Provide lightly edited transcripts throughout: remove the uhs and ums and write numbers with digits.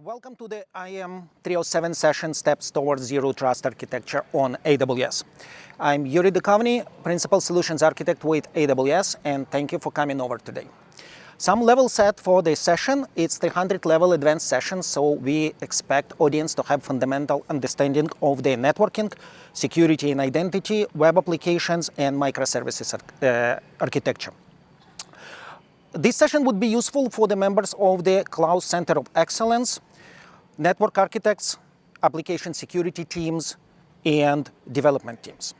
Welcome to the IAM307 session, Steps Towards Zero Trust Architecture on AWS. I'm Yuri Dukovny, Principal Solutions Architect with AWS, and thank you for coming over today. Some level set for this session. It's the 100-level advanced session, so we expect audience to have fundamental understanding of the networking, security and identity, web applications, and microservices architecture. This session would be useful for the members of the Cloud Center of Excellence, network architects, application security teams, and development teams.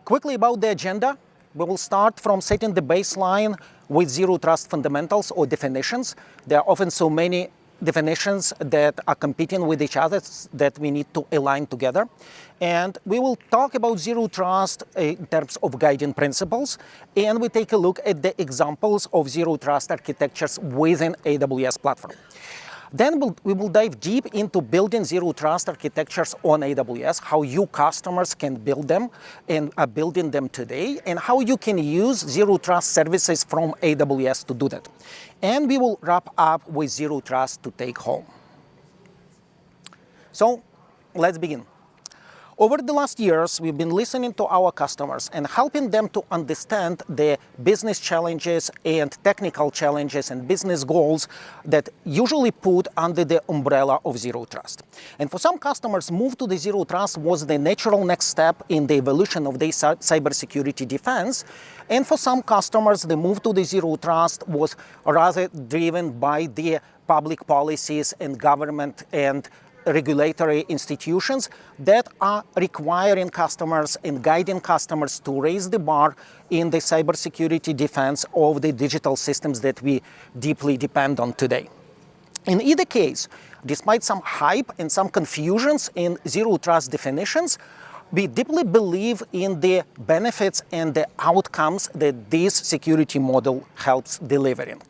Quickly about the agenda, we will start from setting the baseline with zero trust fundamentals or definitions. There are often so many definitions that are competing with each other that we need to align together. And we will talk about zero trust in terms of guiding principles, and we take a look at the examples of zero trust architectures within AWS platform. Then we will dive deep into building zero trust architectures on AWS, how you customers can build them and are building them today, and how you can use zero trust services from AWS to do that. And we will wrap up with zero trust to take home. So let's begin. Over the last years, we've been listening to our customers and helping them to understand the business challenges and technical challenges and business goals that usually put under the umbrella of zero trust. And for some customers, move to the zero trust was the natural next step in the evolution of their cybersecurity defense. And for some customers, the move to the zero trust was rather driven by the public policies and government and regulatory institutions that are requiring customers and guiding customers to raise the bar in the cybersecurity defense of the digital systems that we deeply depend on today. In either case, despite some hype and some confusions in zero trust definitions, we deeply believe in the benefits and the outcomes that this security model helps delivering.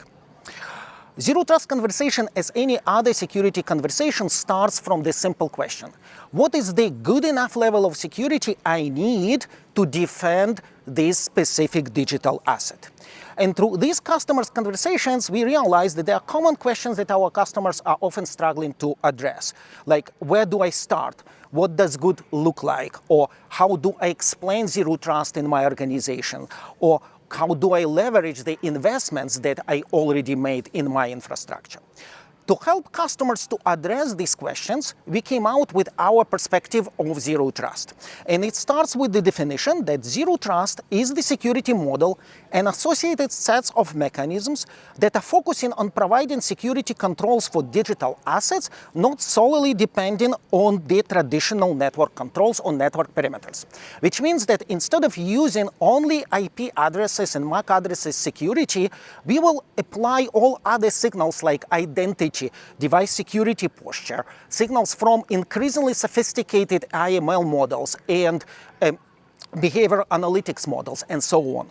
Zero trust conversation, as any other security conversation, starts from the simple question: what is the good enough level of security I need to defend this specific digital asset? And through these customers' conversations, we realize that there are common questions that our customers are often struggling to address, like where do I start? What does good look like? Or how do I explain zero trust in my organization? Or how do I leverage the investments that I already made in my infrastructure? To help customers to address these questions, we came out with our perspective of zero trust. And it starts with the definition that zero trust is the security model and associated sets of mechanisms that are focusing on providing security controls for digital assets, not solely depending on the traditional network controls or network perimeters. Which means that instead of using only IP addresses and MAC addresses security, we will apply all other signals like identity, device security posture, signals from increasingly sophisticated IML models and behavior analytics models, and so on.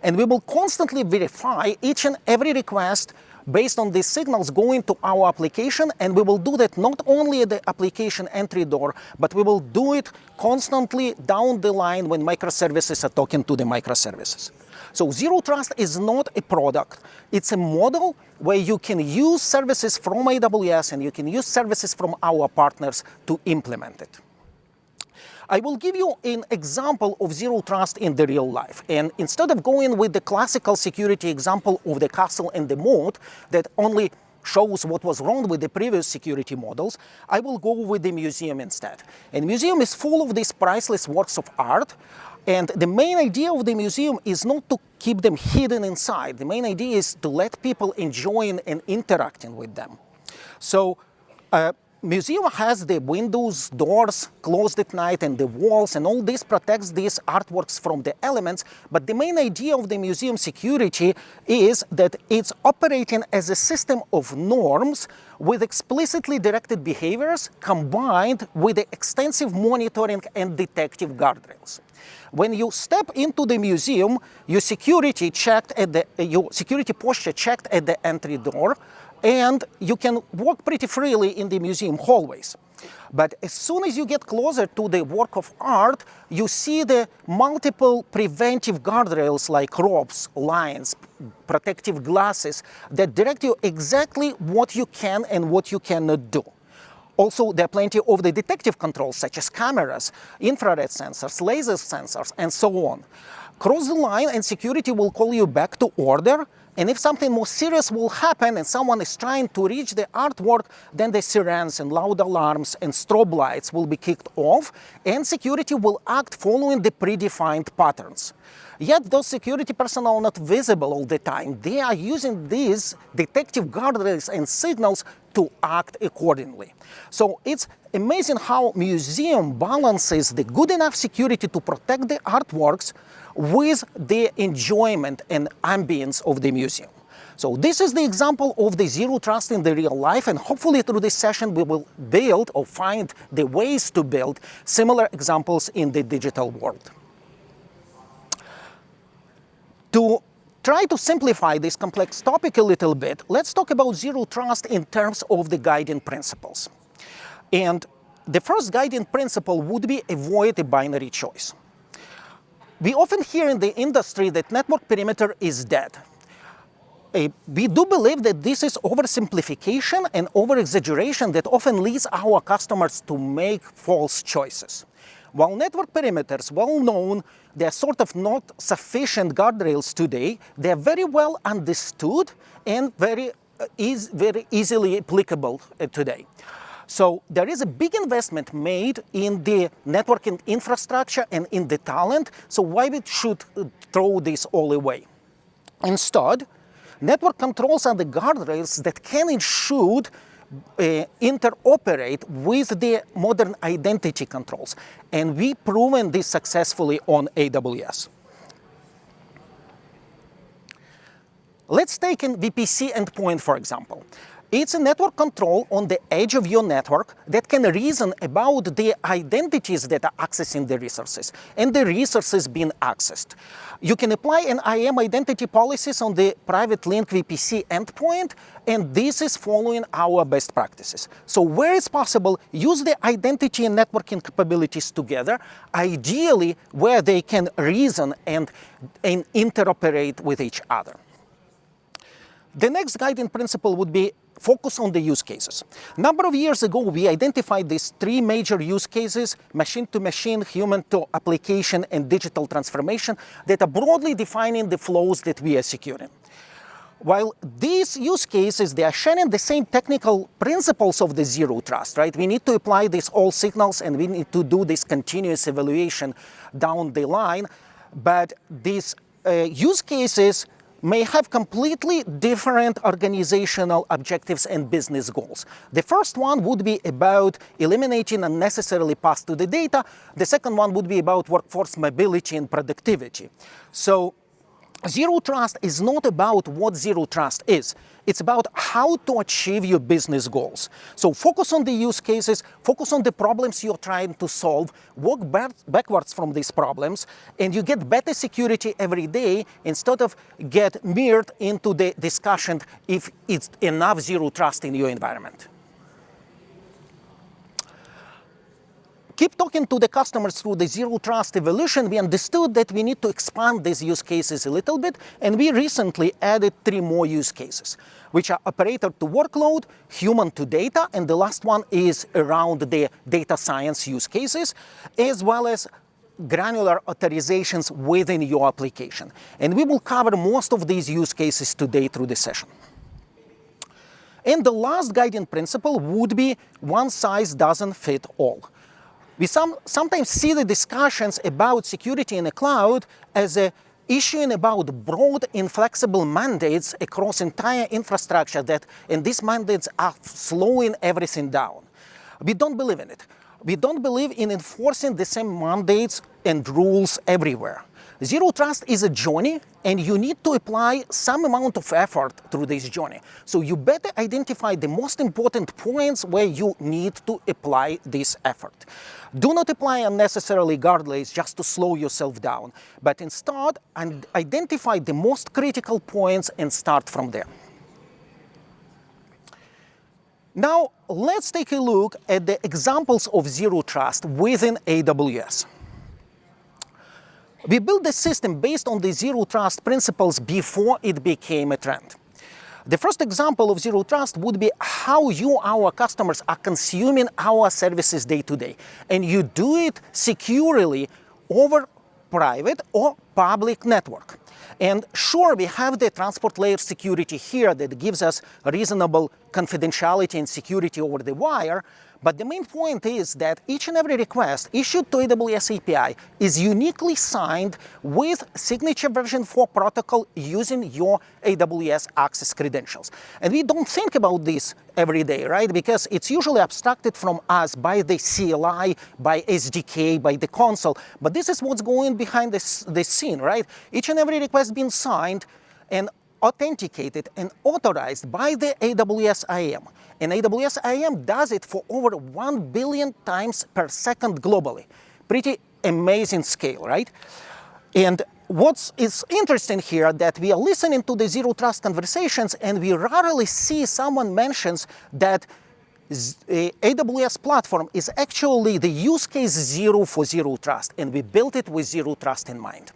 And we will constantly verify each and every request based on these signals going to our application, and we will do that not only at the application entry door, but we will do it constantly down the line when microservices are talking to the microservices. So zero trust is not a product. It's a model where you can use services from AWS and you can use services from our partners to implement it. I will give you an example of zero trust in the real life. And instead of going with the classical security example of the castle and the moat that only shows what was wrong with the previous security models, I will go with the museum instead. And museum is full of these priceless works of art. And the main idea of the museum is not to keep them hidden inside. The main idea is to let people enjoying and interacting with them. So museum has the windows, doors closed at night, and the walls, and all this protects these artworks from the elements. But the main idea of the museum security is that it's operating as a system of norms with explicitly directed behaviors combined with the extensive monitoring and detective guardrails. When you step into the museum, your security posture checked at the entry door, and you can walk pretty freely in the museum hallways. But as soon as you get closer to the work of art, you see the multiple preventive guardrails like ropes, lines, protective glasses that direct you exactly what you can and what you cannot do. Also, there are plenty of the detective controls, such as cameras, infrared sensors, laser sensors, and so on. Cross the line and security will call you back to order, and if something more serious will happen and someone is trying to reach the artwork, then the sirens and loud alarms and strobe lights will be kicked off, and security will act following the predefined patterns. Yet those security personnel are not visible all the time. They are using these detective guardrails and signals to act accordingly. So it's amazing how museum balances the good enough security to protect the artworks with the enjoyment and ambience of the museum. So this is the example of the zero trust in the real life, and hopefully through this session we will build or find the ways to build similar examples in the digital world. To try to simplify this complex topic a little bit, let's talk about zero trust in terms of the guiding principles. And the first guiding principle would be avoid a binary choice. We often hear in the industry that network perimeter is dead. We do believe that this is oversimplification and over-exaggeration that often leads our customers to make false choices. While network perimeters, well known, they are sort of not sufficient guardrails today, they are very well understood and very easily applicable today. So there is a big investment made in the networking infrastructure and in the talent, so why we should throw this all away? Instead, network controls are the guardrails that can ensure interoperate with the modern identity controls, and we've proven this successfully on AWS. Let's take a VPC endpoint, for example. It's a network control on the edge of your network that can reason about the identities that are accessing the resources and the resources being accessed. You can apply an IAM identity policies on the private link VPC endpoint, and this is following our best practices. So where it's possible, use the identity and networking capabilities together, ideally where they can reason and interoperate with each other. The next guiding principle would be focus on the use cases. A number of years ago, we identified these three major use cases: machine-to-machine, human-to-application, and digital transformation, that are broadly defining the flows that we are securing. While these use cases, they are sharing the same technical principles of the zero trust, right? We need to apply these all signals, and we need to do this continuous evaluation down the line. But these use cases may have completely different organizational objectives and business goals. The first one would be about eliminating unnecessarily paths to the data. The second one would be about workforce mobility and productivity. So zero trust is not about what zero trust is. It's about how to achieve your business goals. So focus on the use cases, focus on the problems you're trying to solve, work backwards from these problems, and you get better security every day instead of get mired into the discussion if it's enough zero trust in your environment. Keep talking to the customers through the zero trust evolution. We understood that we need to expand these use cases a little bit, and we recently added 3 more use cases, which are operator to workload, human to data, and the last one is around the data science use cases, as well as granular authorizations within your application. And we will cover most of these use cases today through the session. And the last guiding principle would be one size doesn't fit all. We sometimes see the discussions about security in the cloud as an issue about broad, inflexible mandates across entire infrastructure and these mandates are slowing everything down. We don't believe in it. We don't believe in enforcing the same mandates and rules everywhere. Zero trust is a journey, and you need to apply some amount of effort through this journey. So you better identify the most important points where you need to apply this effort. Do not apply unnecessarily guardrails just to slow yourself down, but instead identify the most critical points and start from there. Now, let's take a look at the examples of zero trust within AWS. We built the system based on the zero trust principles before it became a trend. The first example of zero trust would be how you, our customers, are consuming our services day to day. And you do it securely over private or public network. And sure, we have the transport layer security here that gives us reasonable confidentiality and security over the wire. But the main point is that each and every request issued to AWS API is uniquely signed with signature version 4 protocol using your AWS access credentials. And we don't think about this every day, right? Because it's usually abstracted from us by the CLI, by SDK, by the console. But this is what's going behind the scene, right? Each and every request being signed and authenticated and authorized by the AWS IAM. And AWS IAM does it for over 1 billion times per second globally. Pretty amazing scale, right? And what is interesting here that we are listening to the zero trust conversations and we rarely see someone mentions that AWS platform is actually the use case 0 for zero trust, and we built it with zero trust in mind.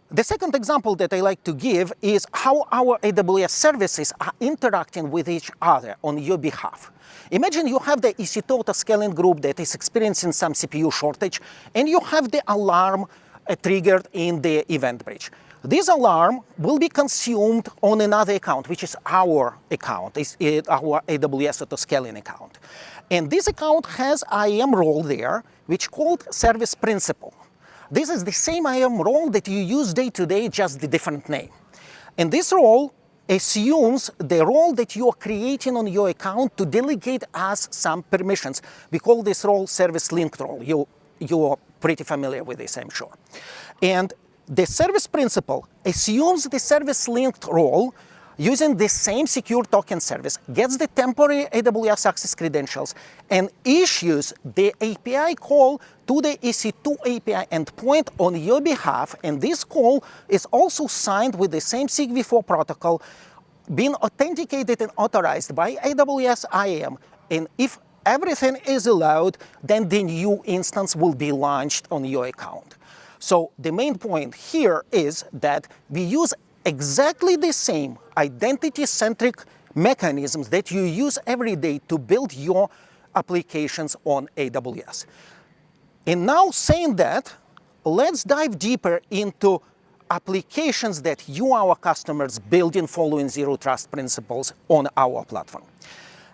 The second example that I like to give is how our AWS services are interacting with each other on your behalf. Imagine you have the EC2 autoscaling group that is experiencing some CPU shortage, and you have the alarm triggered in the event bridge. This alarm will be consumed on another account, which is our account, our AWS autoscaling account. And this account has IAM role there, which called service principal. This is the same IAM role that you use day to day, just the different name. And this role assumes the role that you are creating on your account to delegate us some permissions. We call this role service linked role. You are pretty familiar with this, I'm sure. And the service principal assumes the service linked role using the same secure token service, gets the temporary AWS access credentials, and issues the API call to the EC2 API endpoint on your behalf. And this call is also signed with the same SigV4 protocol, being authenticated and authorized by AWS IAM. And if everything is allowed, then the new instance will be launched on your account. So the main point here is that we use exactly the same identity-centric mechanisms that you use every day to build your applications on AWS. And now saying that, let's dive deeper into applications that you, our customers, build in following zero trust principles on our platform.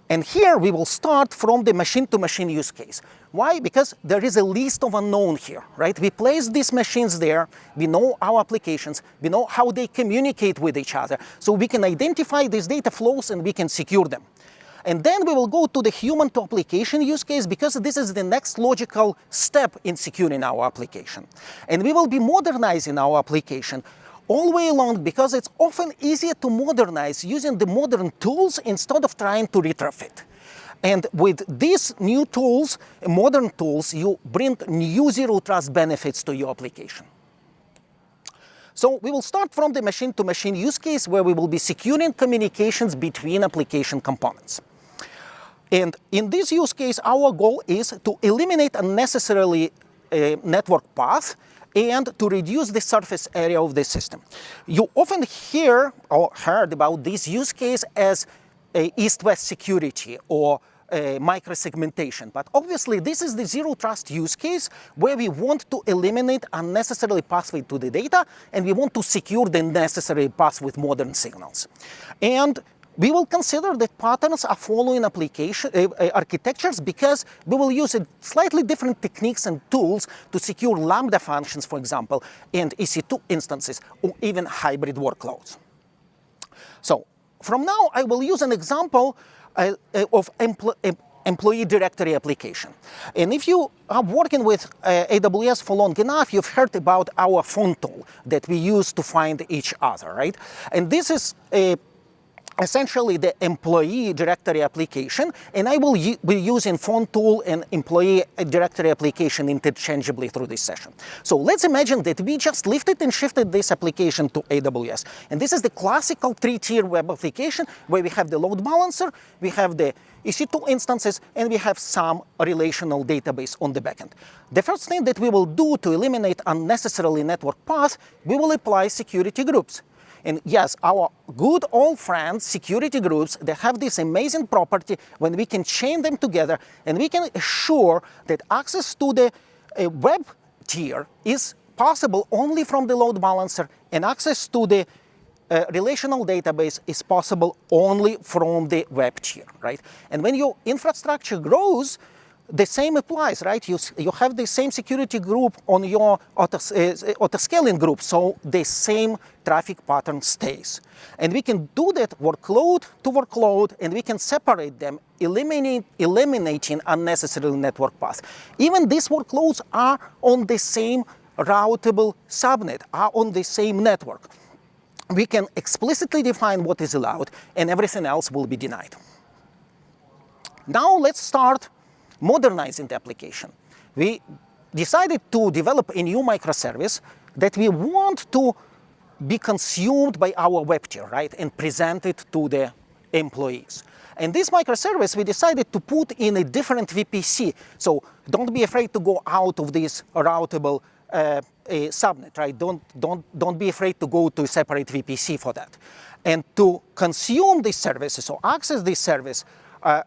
And here we will start from the machine-to-machine use case. Why? Because there is a list of unknown here, right? We place these machines there, we know our applications, we know how they communicate with each other, so we can identify these data flows and we can secure them. And then we will go to the human-to-application use case because this is the next logical step in securing our application. And we will be modernizing our application all the way along because it's often easier to modernize using the modern tools instead of trying to retrofit. And with these new tools, modern tools, you bring new zero trust benefits to your application. So we will start from the machine-to-machine use case where we will be securing communications between application components. And in this use case, our goal is to eliminate unnecessarily network path and to reduce the surface area of the system. You often hear or heard about this use case as east-west security or micro-segmentation. But obviously, this is the zero trust use case where we want to eliminate unnecessarily pathway to the data, and we want to secure the necessary path with modern signals. And we will consider that patterns are following application architectures because we will use slightly different techniques and tools to secure Lambda functions, for example, and EC2 instances, or even hybrid workloads. So from now, I will use an example of employee directory application. And if you are working with AWS for long enough, you've heard about our phone tool that we use to find each other, right? And this is essentially the employee directory application, and I will be using phone tool and employee directory application interchangeably through this session. So let's imagine that we just lifted and shifted this application to AWS. And this is the classical three-tier web application where we have the load balancer, we have the EC2 instances, and we have some relational database on the backend. The first thing that we will do to eliminate unnecessarily network paths, we will apply security groups. And yes, our good old friends, security groups, they have this amazing property when we can chain them together and we can assure that access to the web tier is possible only from the load balancer, and access to the relational database is possible only from the web tier, right? And when your infrastructure grows, the same applies, right? You have the same security group on your auto-scaling group, so the same traffic pattern stays. And we can do that workload to workload, and we can separate them, eliminating unnecessary network paths. Even these workloads are on the same routable subnet, are on the same network. We can explicitly define what is allowed, and everything else will be denied. Now let's start modernizing the application. We decided to develop a new microservice that we want to be consumed by our web tier, right, and present it to the employees. And this microservice, we decided to put in a different VPC. So don't be afraid to go out of this routable subnet, right? Don't be afraid to go to a separate VPC for that. And to consume these services or access this service,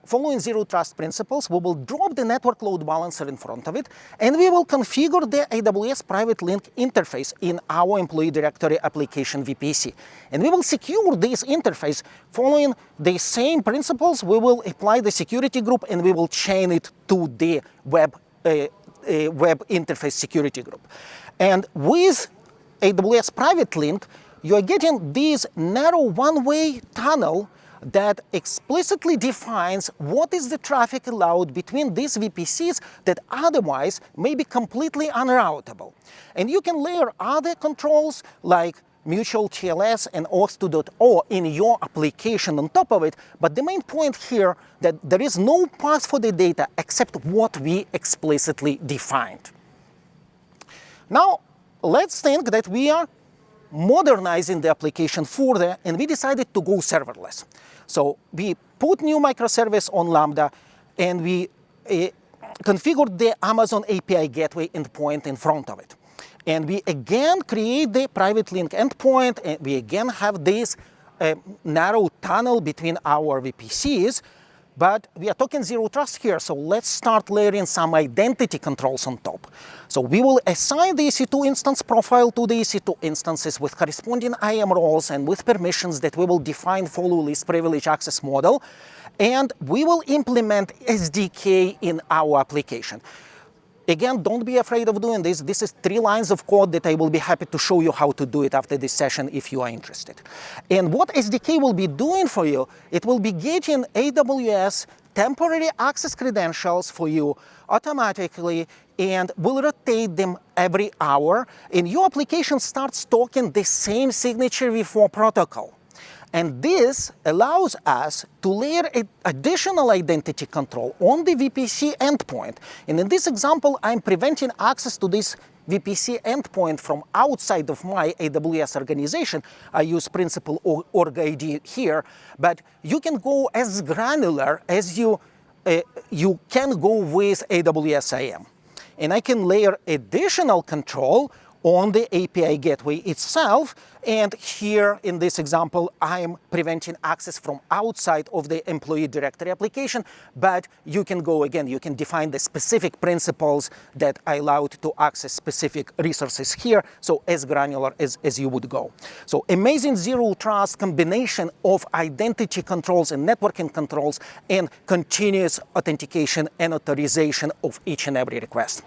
following zero trust principles, we will drop the network load balancer in front of it, and we will configure the AWS private link interface in our employee directory application VPC. And we will secure this interface following the same principles. We will apply the security group, and we will chain it to the web interface security group. And with AWS private link, you are getting this narrow one-way tunnel that explicitly defines what is the traffic allowed between these VPCs that otherwise may be completely unroutable. And you can layer other controls like mutual TLS and auth 2.0 in your application on top of it, but the main point here that there is no path for the data except what we explicitly defined. Now, let's think that we are modernizing the application further, and we decided to go serverless. So we put new microservice on Lambda, and we configured the Amazon API gateway endpoint in front of it. And we again create the private link endpoint, and we again have this narrow tunnel between our VPCs. But we are talking zero trust here, so let's start layering some identity controls on top. So we will assign the EC2 instance profile to the EC2 instances with corresponding IAM roles and with permissions that we will define follow least privilege access model. And we will implement SDK in our application. Again, don't be afraid of doing this. This is 3 lines of code that I will be happy to show you how to do it after this session if you are interested. And what SDK will be doing for you, it will be getting AWS temporary access credentials for you automatically and will rotate them every hour. And your application starts talking the same signature v4 protocol. And this allows us to layer an additional identity control on the VPC endpoint. And in this example, I'm preventing access to this VPC endpoint from outside of my AWS organization. I use principal org ID here, but you can go as granular as you can go with AWS IAM. And I can layer additional control on the API gateway itself. And here in this example, I'm preventing access from outside of the employee directory application. But you can go again, you can define the specific principles that allow to access specific resources here. So as granular as you would go. So amazing zero trust combination of identity controls and networking controls and continuous authentication and authorization of each and every request.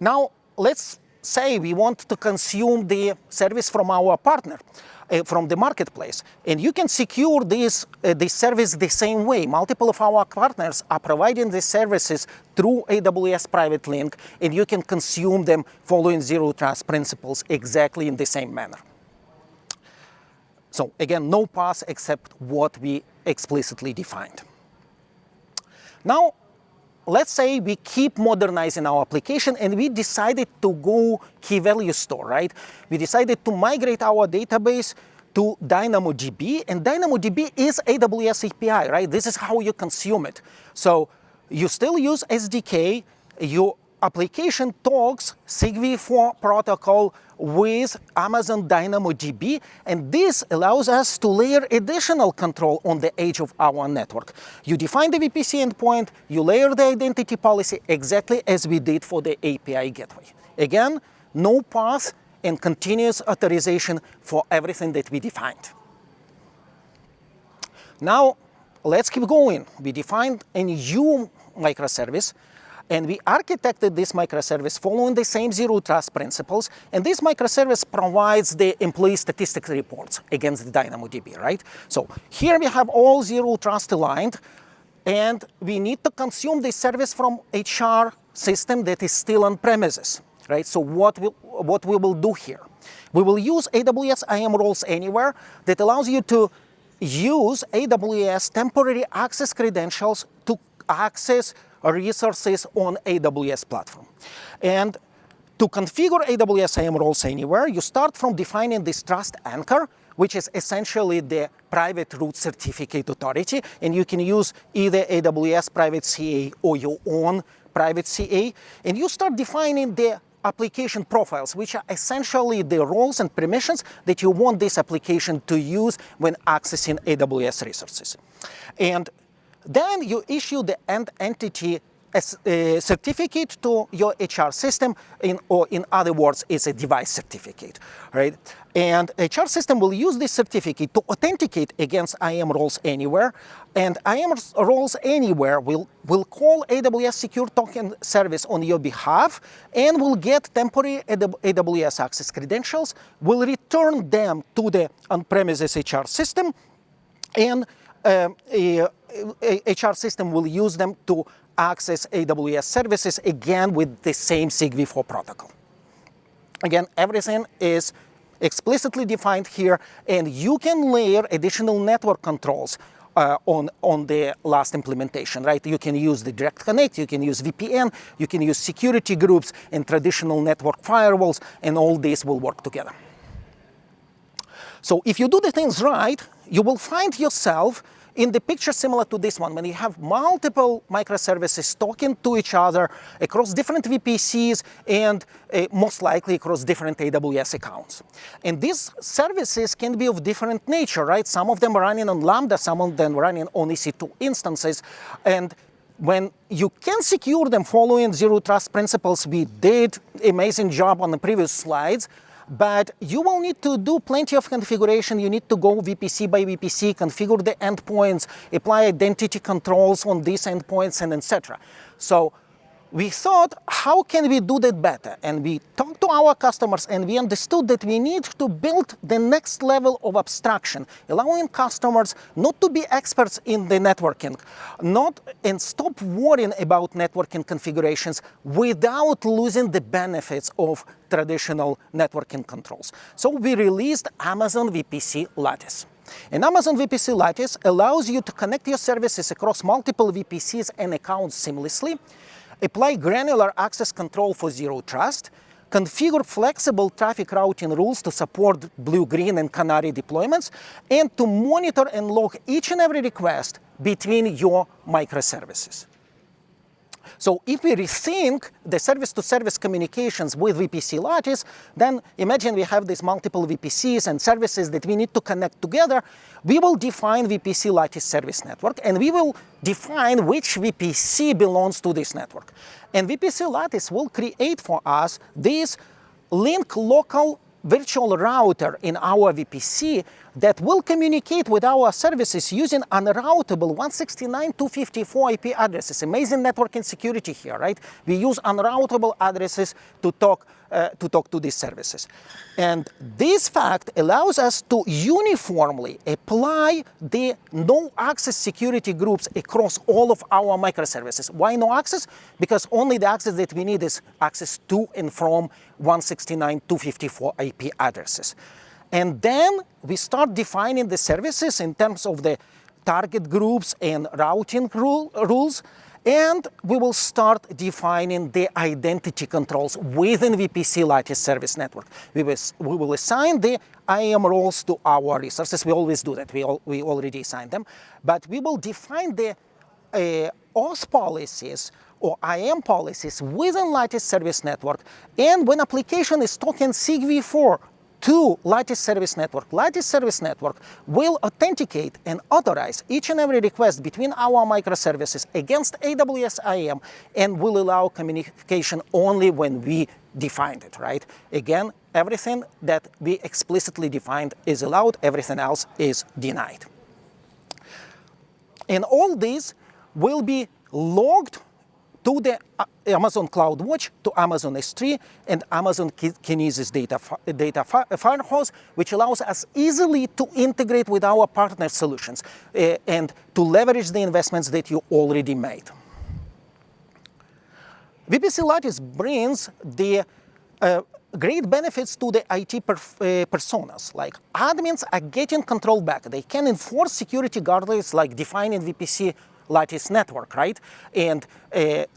Now, let's say we want to consume the service from our partner, from the marketplace. And you can secure this service the same way. Multiple of our partners are providing these services through AWS private link, and you can consume them following zero trust principles exactly in the same manner. So again, no path except what we explicitly defined. Now, let's say we keep modernizing our application and we decided to go key value store, right? We decided to migrate our database to DynamoDB, and DynamoDB is AWS API, right? This is how you consume it. So you still use SDK, your application talks SIG-v4 protocol with Amazon DynamoDB, and this allows us to layer additional control on the edge of our network. You define the VPC endpoint, you layer the identity policy exactly as we did for the API gateway. Again, no path and continuous authorization for everything that we defined. Now, let's keep going. We defined a new microservice, and we architected this microservice following the same zero trust principles. And this microservice provides the employee statistics reports against the DynamoDB, right? So here we have all zero trust aligned, and we need to consume this service from HR system that is still on premises, right? So what we will do here? We will use AWS IAM roles anywhere that allows you to use AWS temporary access credentials to access resources on AWS platform. And to configure AWS IAM roles anywhere, you start from defining this trust anchor, which is essentially the private root certificate authority, and you can use either AWS private CA or your own private CA, and you start defining the application profiles, which are essentially the roles and permissions that you want this application to use when accessing AWS resources. And then you issue the end entity as a certificate to your HR system, or in other words, it's a device certificate, right? And HR system will use this certificate to authenticate against IAM roles anywhere, and IAM roles anywhere will call AWS Secure Token Service on your behalf and will get temporary AWS access credentials, will return them to the on-premises HR system, and HR system will use them to access AWS services, again with the same SIG-v4 protocol. Again, everything is explicitly defined here, and you can layer additional network controls on the last implementation, right? You can use the direct connect, you can use VPN, you can use security groups and traditional network firewalls, and all this will work together. So if you do the things right, you will find yourself in the picture similar to this one, when you have multiple microservices talking to each other across different VPCs and most likely across different AWS accounts. And these services can be of different nature, right? Some of them are running on Lambda, some of them running on EC2 instances. And when you can secure them following zero trust principles, we did an amazing job on the previous slides. But you will need to do plenty of configuration. You need to go VPC by VPC, configure the endpoints, apply identity controls on these endpoints, and etc. So we thought, how can we do that better? And we talked to our customers, and we understood that we need to build the next level of abstraction, allowing customers not to be experts in the networking, and stop worrying about networking configurations without losing the benefits of traditional networking controls. So we released Amazon VPC Lattice. And Amazon VPC Lattice allows you to connect your services across multiple VPCs and accounts seamlessly, apply granular access control for zero trust, configure flexible traffic routing rules to support blue, green, and canary deployments, and to monitor and log each and every request between your microservices. So if we rethink the service-to-service communications with VPC Lattice, then imagine we have these multiple VPCs and services that we need to connect together. We will define VPC Lattice service network, and we will define which VPC belongs to this network. And VPC Lattice will create for us this link local virtual router in our VPC that will communicate with our services using unroutable 169.254 IP addresses. Amazing networking security here, right? We use unroutable addresses to talk to these services. And this fact allows us to uniformly apply the no access security groups across all of our microservices. Why no access? Because only the access that we need is access to and from 169.254 IP addresses. And then we start defining the services in terms of the target groups and routing rules. And we will start defining the identity controls within VPC Lattice service network. We will assign the IAM roles to our resources. We always do that. We already assign them. But we will define the auth policies or IAM policies within Lattice service network. And when application is talking SIGV4 to Lattice service network will authenticate and authorize each and every request between our microservices against AWS IAM and will allow communication only when we defined it, right? Again, everything that we explicitly defined is allowed, everything else is denied. And all these will be logged to the Amazon CloudWatch, to Amazon S3, and Amazon Kinesis data firehose, which allows us easily to integrate with our partner solutions and to leverage the investments that you already made. VPC Lattice brings the great benefits to the IT personas, like admins are getting control back. They can enforce security guardrails like defining VPC Lattice network, right? And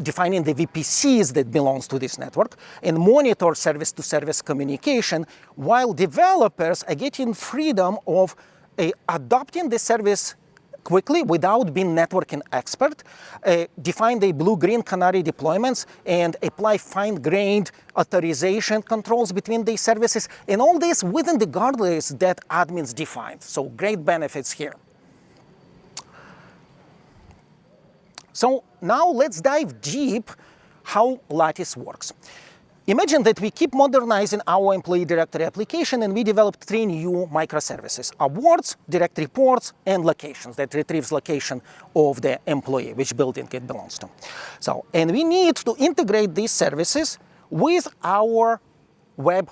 defining the VPCs that belongs to this network and monitor service-to-service communication, while developers are getting freedom of adopting the service quickly without being networking expert, define the blue-green canary deployments, and apply fine-grained authorization controls between these services, and all this within the guardrails that admins defined. So great benefits here. So now let's dive deep how Lattice works. Imagine that we keep modernizing our employee directory application and we developed 3 new microservices: awards, direct reports, and locations that retrieves location of the employee, which building it belongs to. So, and we need to integrate these services with our web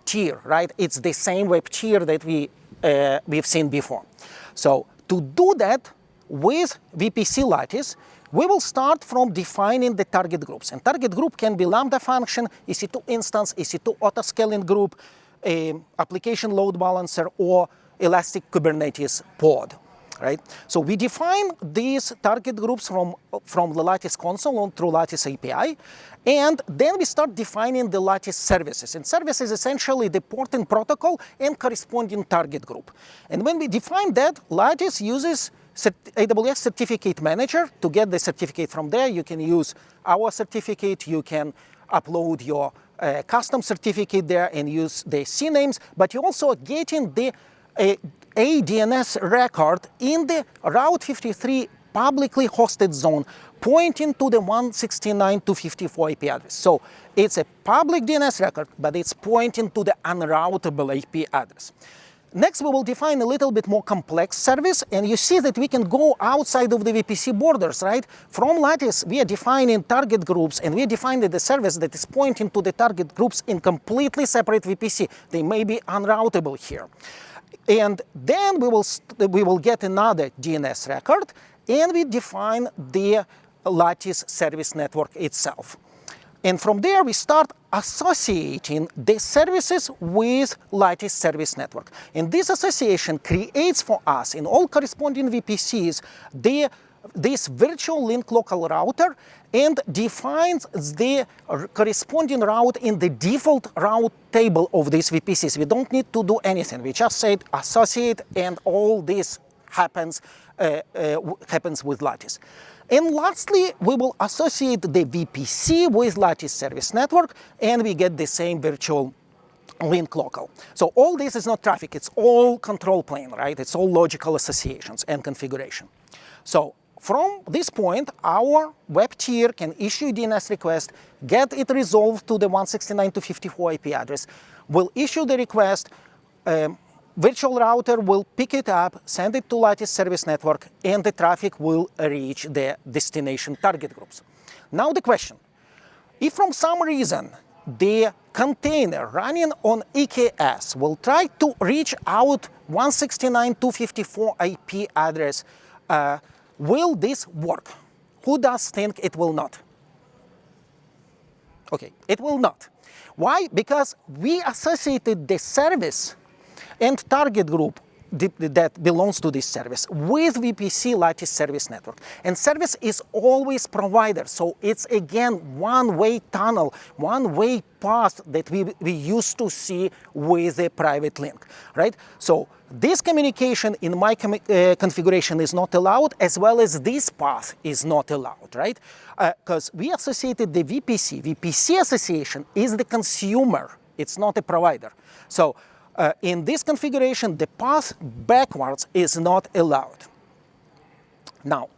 tier, right? It's the same web tier that we've seen before. So to do that with VPC Lattice, we will start from defining the target groups. And target group can be Lambda function, EC2 instance, EC2 autoscaling group, application load balancer, or Elastic Kubernetes pod, right? So we define these target groups from the Lattice console through Lattice API. And then we start defining the Lattice services. And service is essentially the porting protocol and corresponding target group. And when we define that, Lattice uses AWS Certificate Manager. To get the certificate from there, you can use our certificate, you can upload your custom certificate there and use the CNAMEs, but you also are getting the a DNS record in the Route 53 publicly hosted zone pointing to the 169.254 IP address. So it's a public DNS record, but it's pointing to the unroutable IP address. Next, we will define a little bit more complex service, and you see that we can go outside of the VPC borders, right? From Lattice, we are defining target groups, and we are defining the service that is pointing to the target groups in completely separate VPC. They may be unroutable here. And then we will get another DNS record, and we define the Lattice service network itself. And from there, we start associating the services with Lattice service network. And this association creates for us, in all corresponding VPCs, this virtual link local router and defines the corresponding route in the default route table of these VPCs. We don't need to do anything. We just say associate, and all this happens with Lattice. And lastly, we will associate the VPC with Lattice service network, and we get the same virtual link local. So all this is not traffic, it's all control plane, right? It's all logical associations and configuration. So from this point, our web tier can issue a DNS request, get it resolved to the 169.254 IP address, will issue the request, virtual router will pick it up, send it to Lattice service network, and the traffic will reach the destination target groups. Now the question, if from some reason the container running on EKS will try to reach out 169.254 IP address, will this work? Who does think it will not? Okay, it will not. Why? Because we associated the service and target group that belongs to this service with VPC Lattice service network. And service is always provider, so it's again one-way tunnel, one-way path that we used to see with a private link, right? So this communication in my configuration is not allowed, as well as this path is not allowed, right? Because we associated the VPC. VPC association is the consumer, it's not a provider. So in this configuration, the path backwards is not allowed. Now,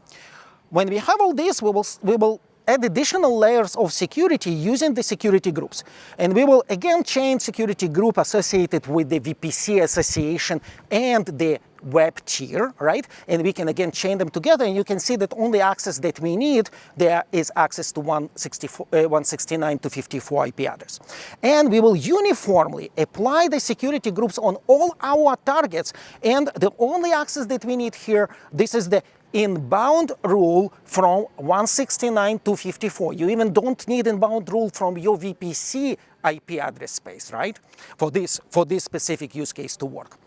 when we have all this, we will add additional layers of security using the security groups. And we will again change security group associated with the VPC association and the web tier, right? And we can again chain them together, and you can see that only access that we need there is access to 169.54 IP address. And we will uniformly apply the security groups on all our targets, and the only access that we need here, this is the inbound rule from 169.54. You even don't need inbound rule from your VPC IP address space, right? For this specific use case to work.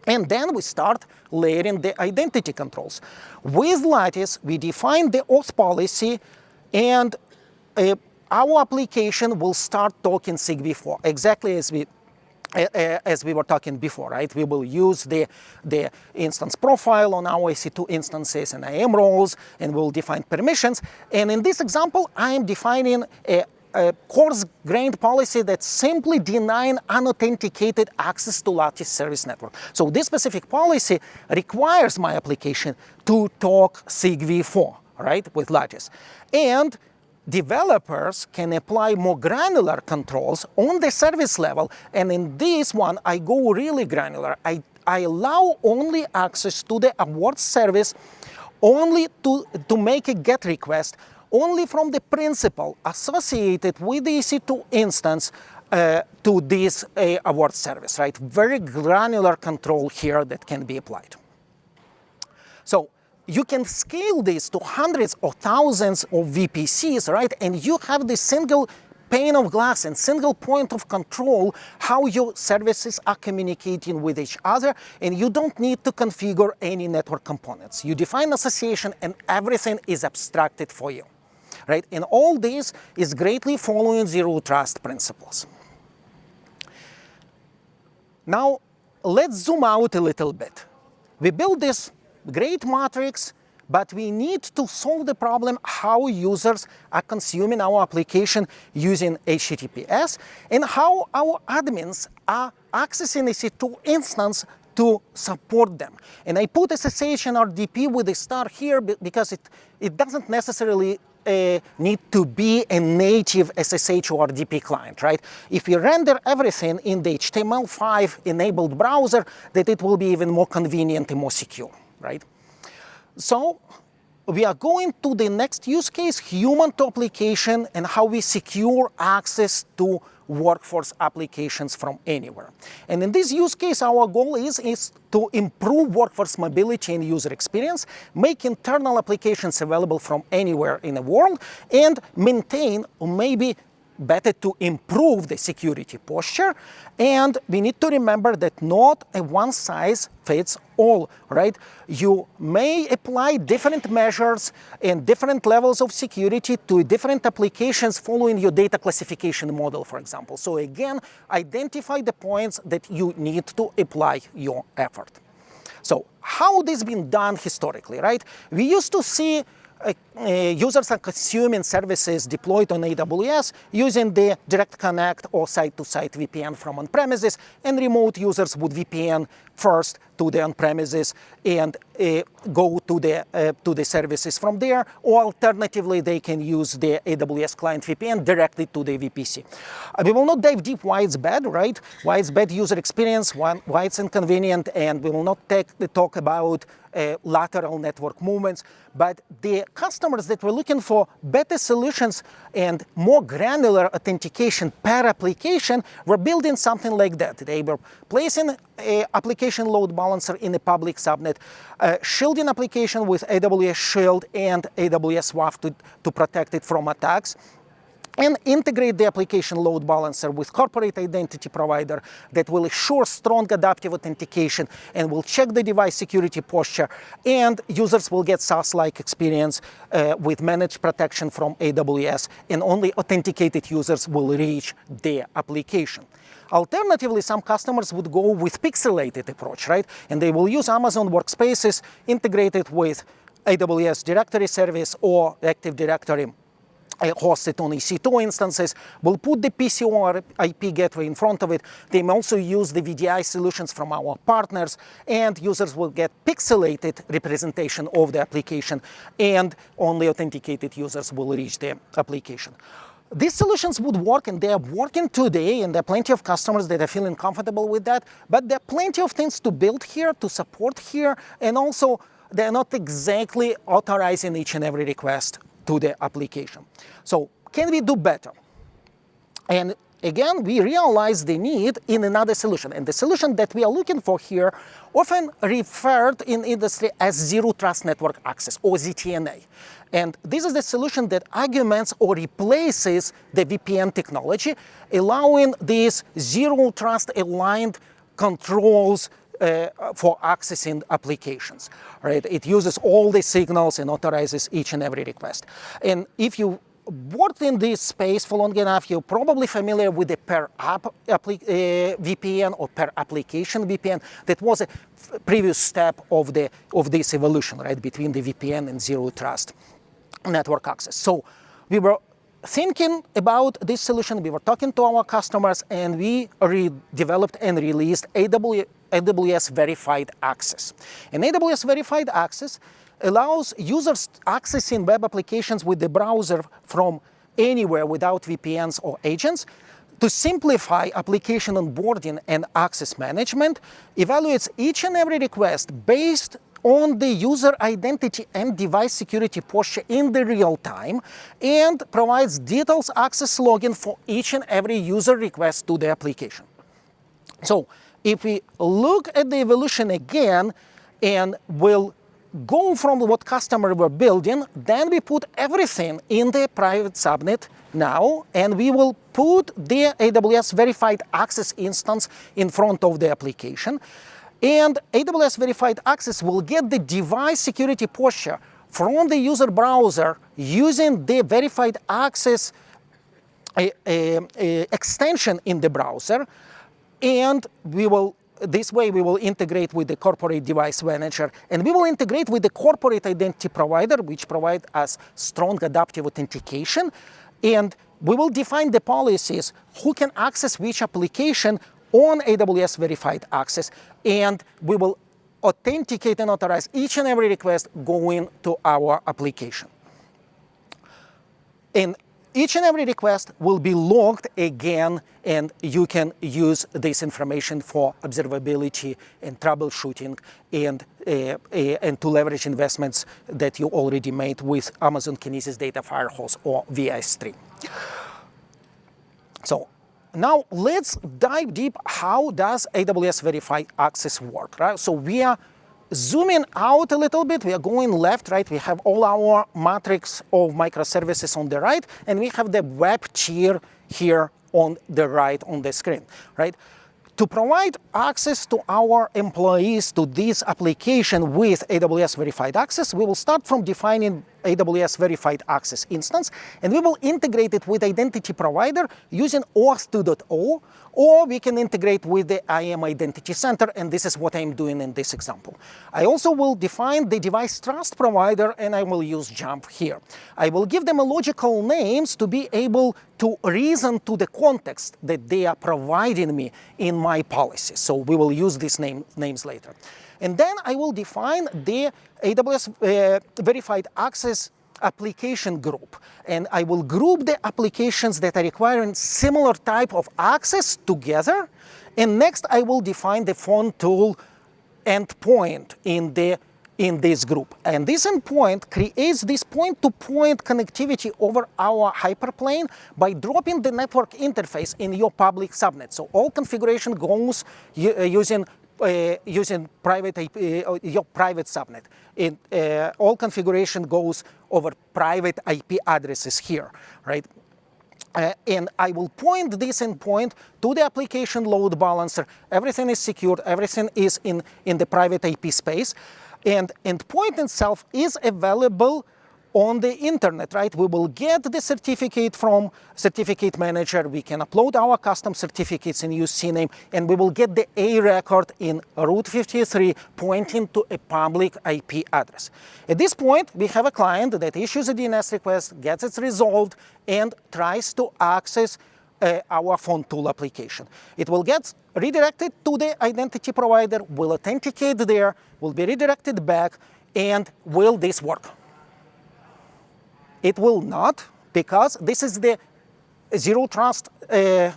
And then we start layering the identity controls. With Lattice, we define the auth policy, and our application will start talking SIG-V4, exactly as we were talking before, right? We will use the instance profile on our EC2 instances and IAM roles, and we'll define permissions. And in this example, I am defining a coarse-grained policy that's simply denying unauthenticated access to Lattice service network. So this specific policy requires my application to talk SIG-V4, right, with Lattice. And developers can apply more granular controls on the service level, and in this one, I go really granular. I allow only access to the award service, only to make a GET request, only from the principal associated with the EC2 instance to this award service, right? Very granular control here that can be applied. So you can scale this to hundreds or thousands of VPCs, right? And you have this single pane of glass and single point of control how your services are communicating with each other, and you don't need to configure any network components. You define association and everything is abstracted for you, right? And all this is greatly following zero trust principles. Now, let's zoom out a little bit. We built this great matrix, but we need to solve the problem how users are consuming our application using HTTPS, and how our admins are accessing EC2 instance to support them. And I put SSH and RDP with a star here because it doesn't necessarily need to be a native SSH or RDP client, right? If you render everything in the HTML5 enabled browser, that it will be even more convenient and more secure, right? So we are going to the next use case, human to application, and how we secure access to workforce applications from anywhere. And in this use case, our goal is to improve workforce mobility and user experience, make internal applications available from anywhere in the world, and maintain, or maybe better to improve the security posture. And we need to remember that not a one size fits all, right? You may apply different measures and different levels of security to different applications following your data classification model, for example. So again, identify the points that you need to apply your effort. So how this been done historically, right? We used to see users are consuming services deployed on AWS using the Direct Connect or site-to-site VPN from on-premises, and remote users would VPN first to the on-premises and go to the services from there, or alternatively they can use the AWS client VPN directly to the VPC. We will not dive deep why it's bad, right? Why it's bad user experience, why it's inconvenient, and we will not talk about lateral network movements, but the customers that were looking for better solutions and more granular authentication per application were building something like that. They were placing an application load balancer in a public subnet, shielding application with AWS Shield and AWS WAF to protect it from attacks, and integrate the application load balancer with corporate identity provider that will assure strong adaptive authentication and will check the device security posture, and users will get SaaS-like experience with managed protection from AWS, and only authenticated users will reach the application. Alternatively, some customers would go with pixelated approach, right? And they will use Amazon Workspaces integrated with AWS Directory Service or Active Directory hosted on EC2 instances, will put the PCO IP gateway in front of it. They may also use the VDI solutions from our partners, and users will get pixelated representation of the application, and only authenticated users will reach the application. These solutions would work, and they are working today, and there are plenty of customers that are feeling comfortable with that, but there are plenty of things to build here, to support here, and also they're not exactly authorizing each and every request to the application. So can we do better? And again, we realize the need in another solution. And the solution that we are looking for here, often referred in industry as Zero Trust Network Access, or ZTNA. And this is the solution that augments or replaces the VPN technology, allowing these Zero Trust aligned controls for accessing applications, right? It uses all the signals and authorizes each and every request. And if you worked in this space for long enough, you're probably familiar with the per app VPN or per application VPN. That was a previous step of this evolution, right, between the VPN and Zero Trust Network Access. So we were thinking about this solution, we were talking to our customers, and we developed and released AWS Verified Access. And AWS Verified Access allows users accessing web applications with the browser from anywhere without VPNs or agents to simplify application onboarding and access management, evaluates each and every request based on the user identity and device security posture in the real time, and provides details access login for each and every user request to the application. So if we look at the evolution again, and we'll go from what customer were building, then we put everything in the private subnet now, and we will put the AWS Verified Access instance in front of the application. And AWS Verified Access will get the device security posture from the user browser using the Verified Access extension in the browser, and this way we will integrate with the corporate device manager, and we will integrate with the corporate identity provider, which provide us strong adaptive authentication, and we will define the policies who can access which application on AWS Verified Access, and we will authenticate and authorize each and every request going to our application. And each and every request will be logged again, and you can use this information for observability and troubleshooting, and to leverage investments that you already made with Amazon Kinesis Data Firehose or VS3. So now let's dive deep. How does AWS Verified Access work, right? So we are zooming out a little bit. We are going left, right? We have all our matrix of microservices on the right, and we have the web tier here on the right on the screen, right? To provide access to our employees to this application with AWS Verified Access, we will start from defining AWS Verified Access instance, and we will integrate it with identity provider using Auth 2.0, or we can integrate with the IAM Identity Center, and this is what I'm doing in this example. I also will define the device trust provider, and I will use Jump here. I will give them a logical names to be able to reason to the context that they are providing me in my policy. So we will use these names later. And then I will define the AWS Verified Access application group. And I will group the applications that are requiring similar type of access together. And next, I will define the phone tool endpoint in this group. And this endpoint creates this point-to-point connectivity over our hyperplane by dropping the network interface in your public subnet. So all configuration goes using private your private subnet. All configuration goes over private IP addresses here, right? and I will point this endpoint to the application load balancer. Everything is secured, everything is in the private IP space, and endpoint itself is available on the internet, right? We will get the certificate from certificate manager, we can upload our custom certificates and use CNAME, and we will get the A record in Route 53 pointing to a public IP address. At this point, we have a client that issues a DNS request, gets it resolved, and tries to access our phone tool application. It will get redirected to the identity provider, will authenticate there, will be redirected back, and will this work? It will not, because this is the zero trust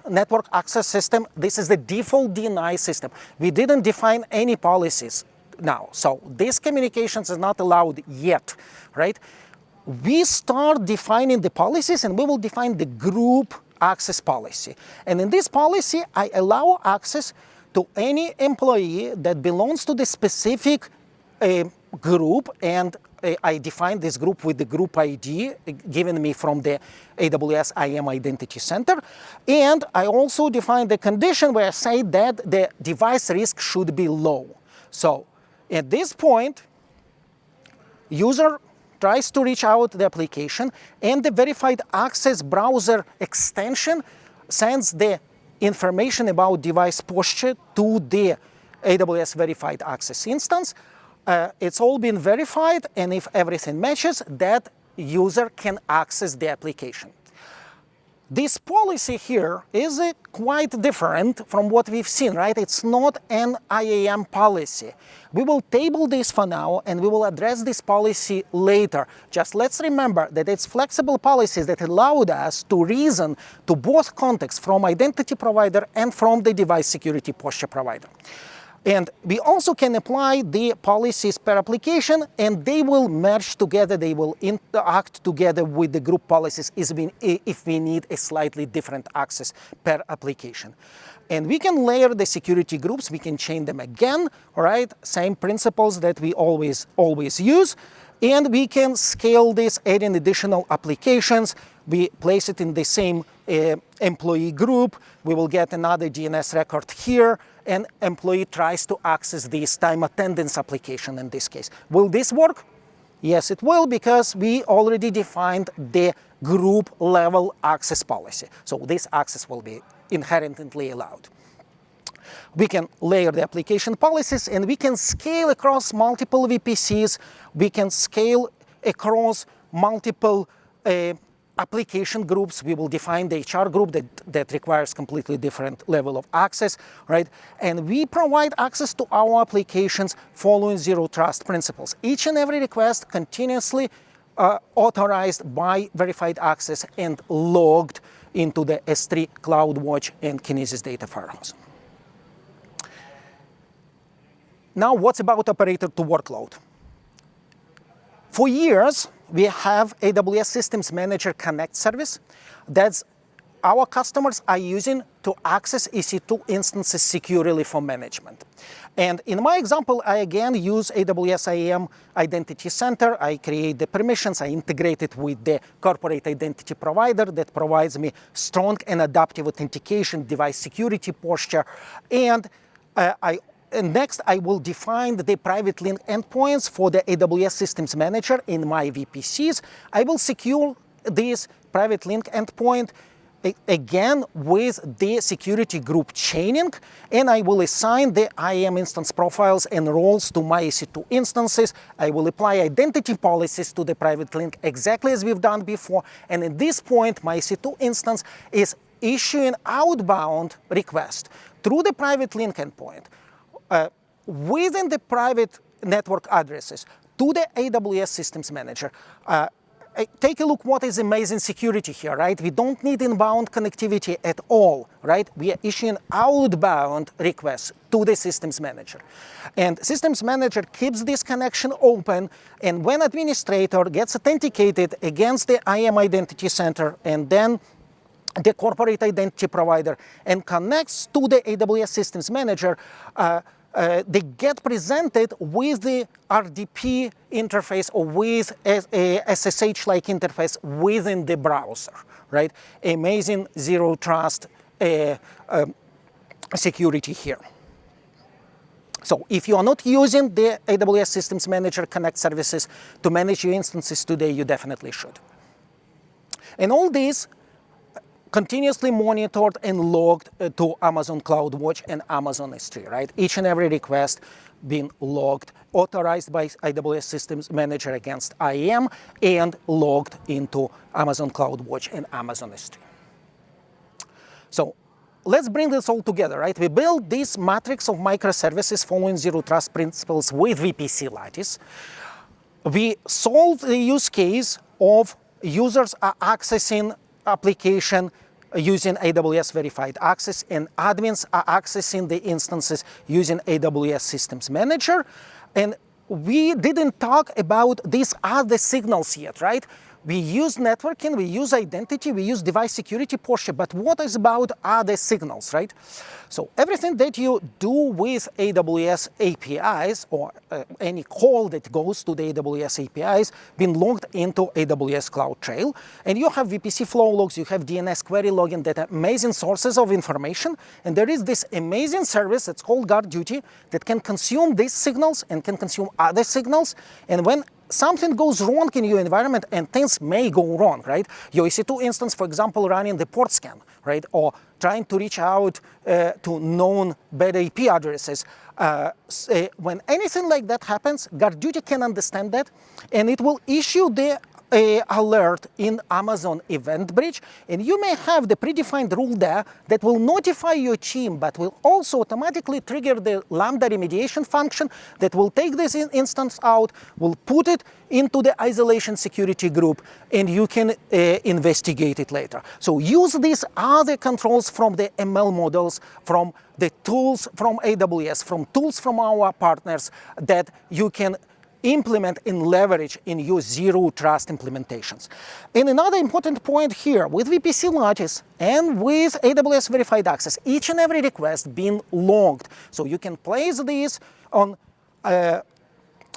network access system. This is the default DNI system. We didn't define any policies now, so this communications is not allowed yet, right? We start defining the policies, and we will define the group access policy. And in this policy, I allow access to any employee that belongs to the specific group, and I define this group with the group ID given me from the AWS IAM Identity Center. And I also define the condition where I say that the device risk should be low. So at this point, user tries to reach out the application, and the verified access browser extension sends the information about device posture to the AWS Verified Access instance. It's all been verified, and if everything matches, that user can access the application. This policy here is quite different from what we've seen, right? It's not an IAM policy. We will table this for now, and we will address this policy later. Just let's remember that it's flexible policies that allowed us to reason to both contexts, from identity provider and from the device security posture provider. And we also can apply the policies per application, and they will merge together, they will interact together with the group policies if we need a slightly different access per application. And we can layer the security groups, we can chain them again, all right? Same principles that we always use. And we can scale this, adding additional applications. We place it in the same employee group. We will get another DNS record here, and employee tries to access this time attendance application in this case. Will this work? Yes, it will, because we already defined the group level access policy. So this access will be inherently allowed. We can layer the application policies, and we can scale across multiple VPCs. We can scale across multiple application groups. We will define the HR group that requires completely different level of access, right? And we provide access to our applications following zero trust principles. Each and every request continuously authorized by verified access and logged into the S3 CloudWatch and Kinesis data warehouse. Now, what's about operator to workload? For years, we have AWS Systems Manager Connect service that our customers are using to access EC2 instances securely for management. And in my example, I again use AWS IAM Identity Center. I create the permissions, I integrate it with the corporate identity provider that provides me strong and adaptive authentication, device security posture, and next, I will define the private link endpoints for the AWS Systems Manager in my VPCs. I will secure this private link endpoint again with the security group chaining, and I will assign the IAM instance profiles and roles to my EC2 instances. I will apply identity policies to the private link exactly as we've done before, and at this point, my EC2 instance is issuing outbound request through the private link endpoint within the private network addresses to the AWS Systems Manager. Take a look what is amazing security here, right? We don't need inbound connectivity at all, right? We are issuing outbound requests to the Systems Manager. And Systems Manager keeps this connection open, and when administrator gets authenticated against the IAM Identity Center and then the corporate identity provider and connects to the AWS Systems Manager, they get presented with the RDP interface or with a SSH-like interface within the browser, right? Amazing zero trust security here. So if you are not using the AWS Systems Manager Connect services to manage your instances today, you definitely should. And all these continuously monitored and logged to Amazon CloudWatch and Amazon S3, right? Each and every request being logged, authorized by AWS Systems Manager against IAM, and logged into Amazon CloudWatch and Amazon S3. So let's bring this all together, right? We built this matrix of microservices following zero trust principles with VPC Lattice. We solved the use case of users are accessing application using AWS Verified Access, and admins are accessing the instances using AWS Systems Manager. And we didn't talk about these other signals yet, right? We use networking, we use identity, we use device security portion, but what is about other signals, right? So everything that you do with AWS APIs or any call that goes to the AWS APIs been logged into AWS CloudTrail, and you have VPC flow logs, you have DNS query logging, that are amazing sources of information, and there is this amazing service that's called GuardDuty that can consume these signals and can consume other signals, and when something goes wrong in your environment, and things may go wrong, right? Your EC2 instance, for example, running the port scan, right? Or trying to reach out to known bad IP addresses. When anything like that happens, GuardDuty can understand that, and it will issue the alert in Amazon Event Bridge, and you may have the predefined rule there that will notify your team, but will also automatically trigger the Lambda remediation function that will take this instance out, will put it into the isolation security group, and you can investigate it later. So use these other controls from the ML models, from the tools from AWS, from tools from our partners that you can implement and leverage in your zero trust implementations. And another important point here, with VPC Lattice and with AWS Verified Access, each and every request being logged. So you can place these on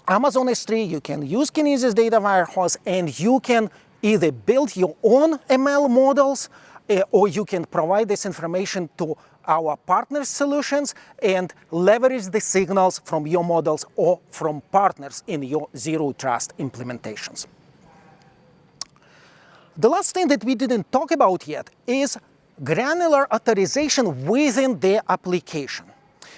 Amazon S3, you can use Kinesis Data Warehouse, and you can either build your own ML models or you can provide this information to our partner solutions and leverage the signals from your models or from partners in your zero trust implementations. The last thing that we didn't talk about yet is granular authorization within the application.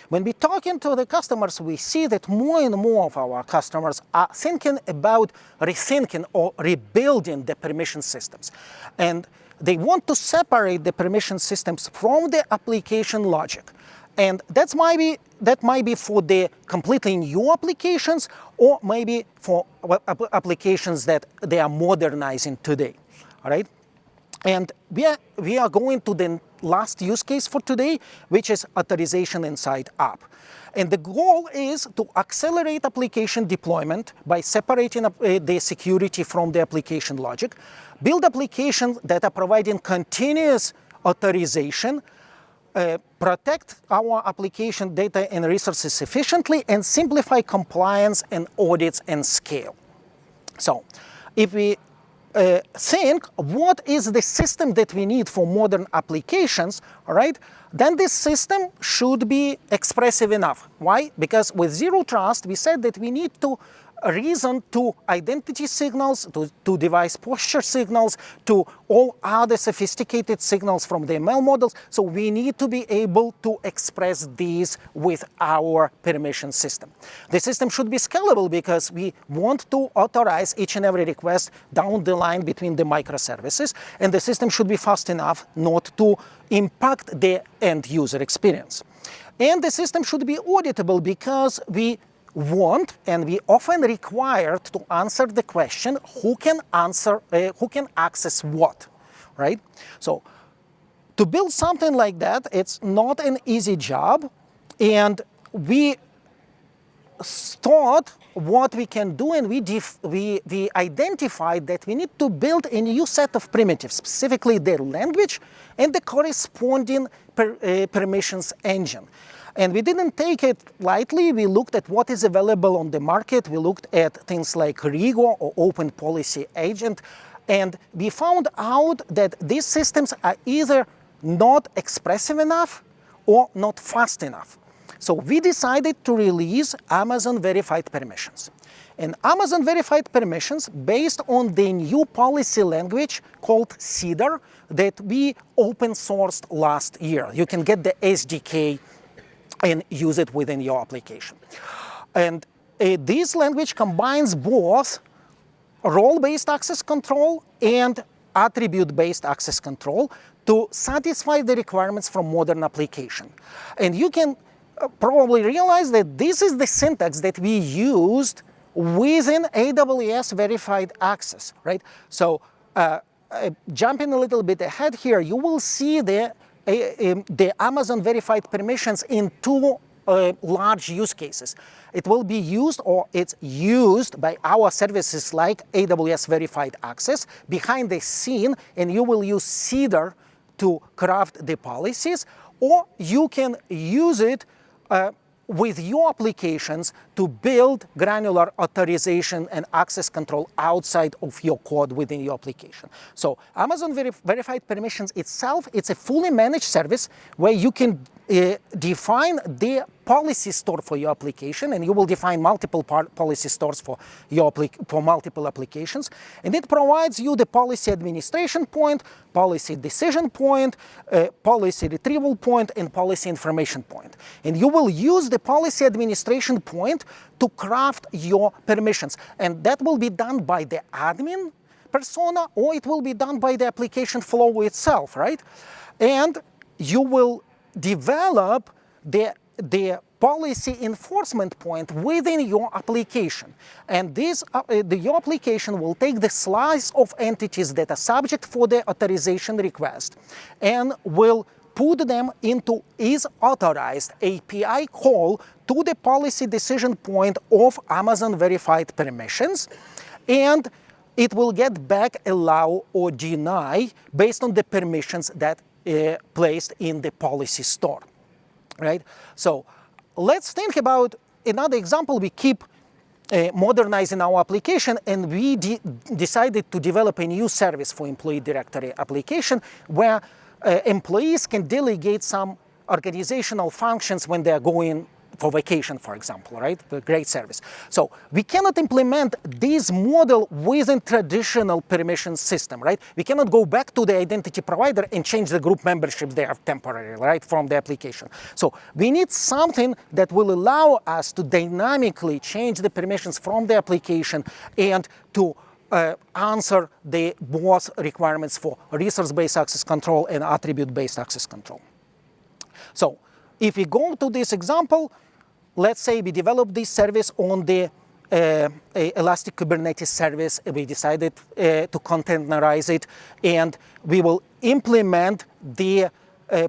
When we're talking to the customers, we see that more and more of our customers are thinking about rethinking or rebuilding the permission systems. And they want to separate the permission systems from the application logic. And that might be for the completely new applications, or maybe for applications that they are modernizing today, all right? And we are going to the last use case for today, which is authorization inside app. And the goal is to accelerate application deployment by separating the security from the application logic, build applications that are providing continuous authorization, protect our application data and resources efficiently, and simplify compliance and audits and scale. So if we think what is the system that we need for modern applications, all right, then this system should be expressive enough. Why? Because with zero trust, we said that we need to reason to identity signals, to device posture signals, to all other sophisticated signals from the ML models. So we need to be able to express these with our permission system. The system should be scalable because we want to authorize each and every request down the line between the microservices, and the system should be fast enough not to impact the end user experience. And the system should be auditable because we want, and we often required to answer the question, who can access what, right? So to build something like that, it's not an easy job, and we thought what we can do, and we identified that we need to build a new set of primitives, specifically their language and the corresponding permissions engine. And we didn't take it lightly. We looked at what is available on the market. We looked at things like Rigo or Open Policy Agent. And we found out that these systems are either not expressive enough or not fast enough. So we decided to release Amazon Verified Permissions. And Amazon Verified Permissions, based on the new policy language called Cedar that we open sourced last year. You can get the SDK and use it within your application. And this language combines both role-based access control and attribute-based access control to satisfy the requirements from modern application. And you can probably realize that this is the syntax that we used within AWS Verified Access, right? So jumping a little bit ahead here, you will see the Amazon Verified Permissions in two large use cases. It will be used, or it's used by our services like AWS Verified Access behind the scene, and you will use Cedar to craft the policies, or you can use it with your applications to build granular authorization and access control outside of your code within your application. So Amazon Verified Permissions itself, it's a fully managed service where you can define the policy store for your application, and you will define multiple policy stores for multiple applications. And it provides you the policy administration point, policy decision point, policy retrieval point, and policy information point. And you will use the policy administration point to craft your permissions. And that will be done by the admin persona, or it will be done by the application flow itself, right? And you will develop the policy enforcement point within your application. And this, your application will take the slice of entities that are subject for the authorization request and will put them into isAuthorize API call to the policy decision point of Amazon Verified Permissions, and it will get back allow or deny based on the permissions that placed in the policy store, right? So let's think about another example. We keep modernizing our application, and we decided to develop a new service for employee directory application where employees can delegate some organizational functions when they're going for vacation, for example, right? A great service. So we cannot implement this model within traditional permission system, right? We cannot go back to the identity provider and change the group memberships there temporarily, right, from the application. So we need something that will allow us to dynamically change the permissions from the application and to answer the both requirements for resource-based access control and attribute-based access control. So if we go to this example, let's say we developed this service on the Elastic Kubernetes service. We decided to containerize it, and we will implement the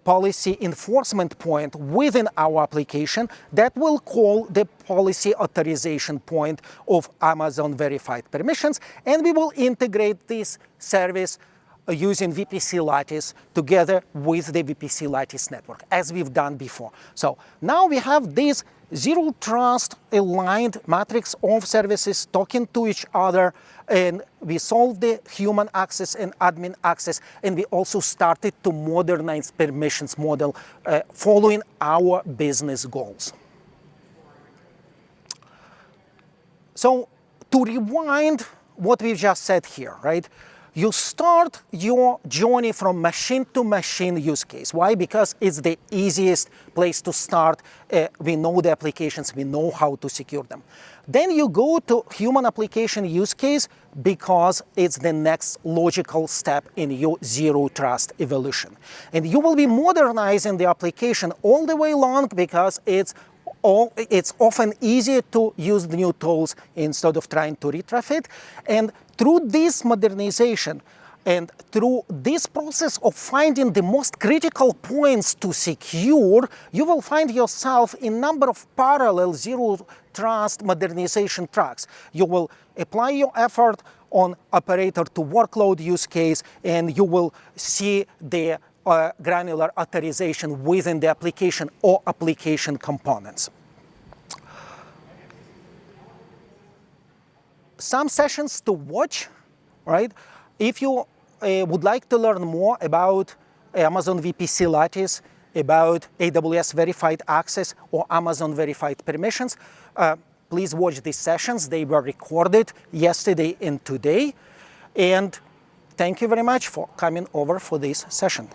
policy enforcement point within our application that will call the policy authorization point of Amazon Verified Permissions, and we will integrate this service using VPC Lattice together with the VPC Lattice network, as we've done before. So now we have this zero trust aligned matrix of services talking to each other, and we solved the human access and admin access, and we also started to modernize permissions model following our business goals. So to rewind what we've just said here, right? You start your journey from machine-to-machine use case. Why? Because it's the easiest place to start. We know the applications, we know how to secure them. Then you go to human application use case because it's the next logical step in your zero trust evolution. And you will be modernizing the application all the way along because it's often easier to use the new tools instead of trying to retrofit. And through this modernization and through this process of finding the most critical points to secure, you will find yourself in a number of parallel zero trust modernization tracks. You will apply your effort on operator to workload use case, and you will see the granular authorization within the application or application components. Some sessions to watch, right? If you would like to learn more about Amazon VPC Lattice, about AWS Verified Access or Amazon Verified Permissions, please watch these sessions. They were recorded yesterday and today. And thank you very much for coming over for this session.